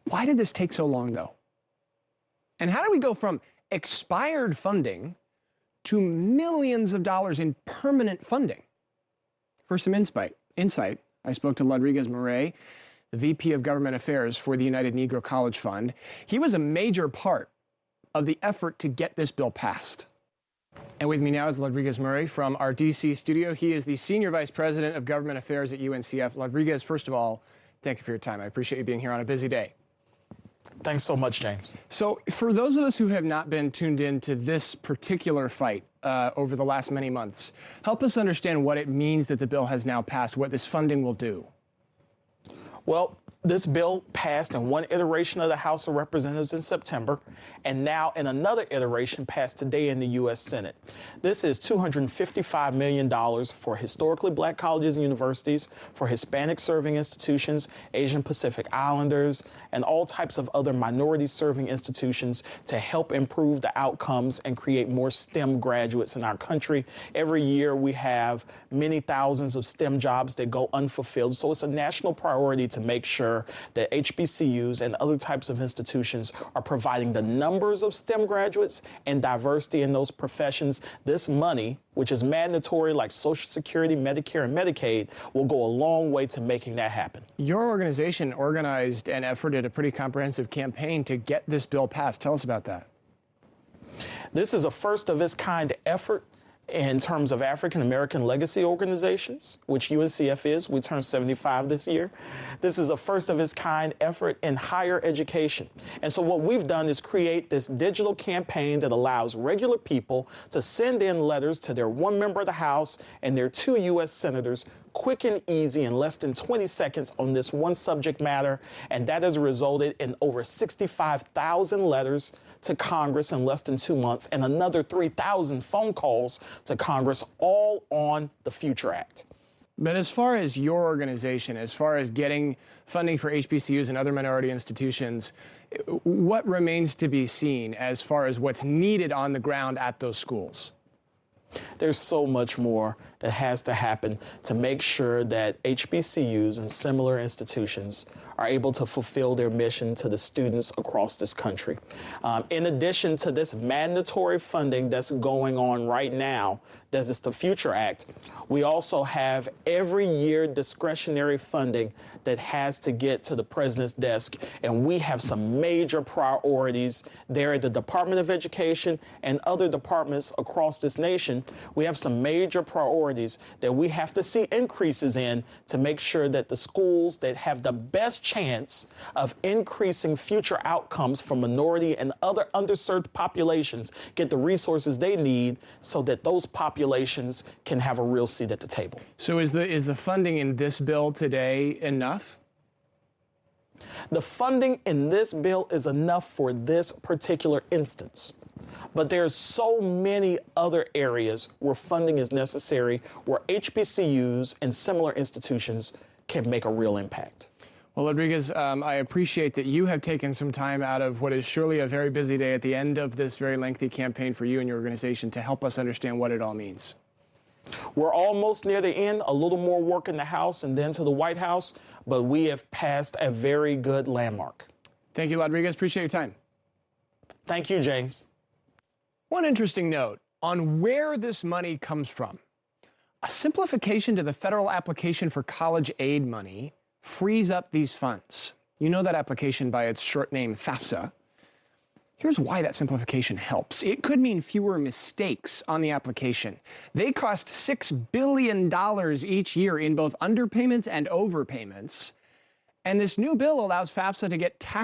Why did this take so long, though? And how do we go from expired funding to millions of dollars in permanent funding? For some insight, I spoke to Lodriguez Murray, the VP of Government Affairs for the United Negro College Fund. He was a major part of the effort to get this bill passed. And with me now is Lodriguez Murray from our DC studio. He is the Senior Vice President of Government Affairs at UNCF. Lodriguez, first of all, thank you for your time. I appreciate you being here on a busy day. Thanks so much, James. So for those of us who have not been tuned in to this particular fight over the last many months, help us understand what it means that the bill has now passed, what this funding will do. Well, this bill passed in one iteration of the House of Representatives in September, and now in another iteration passed today in the U.S. Senate. This is $255 million for historically black colleges and universities, for Hispanic serving institutions, Asian Pacific Islanders, and all types of other minority serving institutions to help improve the outcomes and create more STEM graduates in our country. Every year we have many thousands of STEM jobs that go unfulfilled, so it's a national priority to make sure that HBCUs and other types of institutions are providing the numbers of STEM graduates and diversity in those professions. This money, which is mandatory like Social Security, Medicare, and Medicaid, will go a long way to making that happen. Your organization organized and efforted a pretty comprehensive campaign to get this bill passed. Tell us about that. This is a first of its kind effort in terms of African American legacy organizations, which UNCF is. We turned 75 this year. This is a first of its kind effort in higher education. And so what we've done is create this digital campaign that allows regular people to send in letters to their one member of the House and their 2 U.S. senators, quick and easy in less than 20 seconds on this one subject matter. And that has resulted in over 65,000 letters to Congress in less than 2 months and another 3,000 phone calls to Congress, all on the Future Act. But as far as your organization, as far as getting funding for HBCUs and other minority institutions, what remains to be seen as far as what's needed on the ground at those schools? There's so much more that has to happen to make sure that HBCUs and similar institutions are able to fulfill their mission to the students across this country. In addition to this mandatory funding that's going on right now, that's the Future Act, we also have every year discretionary funding that has to get to the president's desk, and we have some major priorities there at the Department of Education and other departments across this nation. We have some major priorities that we have to see increases in to make sure that the schools that have the best chance of increasing future outcomes for minority and other underserved populations get the resources they need so that those populations can have a real seat at the table. So is the funding in this bill today enough? The funding in this bill is enough for this particular instance. But there's so many other areas where funding is necessary, where HBCUs and similar institutions can make a real impact. Well, Lodriguez, I appreciate that you have taken some time out of what is surely a very busy day at the end of this very lengthy campaign for you and your organization to help us understand what it all means. We're almost near the end, a little more work in the House and then to the White House, but we have passed a very good landmark. Thank you, Lodriguez. Appreciate your time. Thank you, James. One interesting note on where this money comes from. A simplification to the federal application for college aid money frees up these funds. You know that application by its short name, FAFSA. Here's why that simplification helps. It could mean fewer mistakes on the application. They cost $6 billion each year in both underpayments and overpayments. And this new bill allows FAFSA to get tax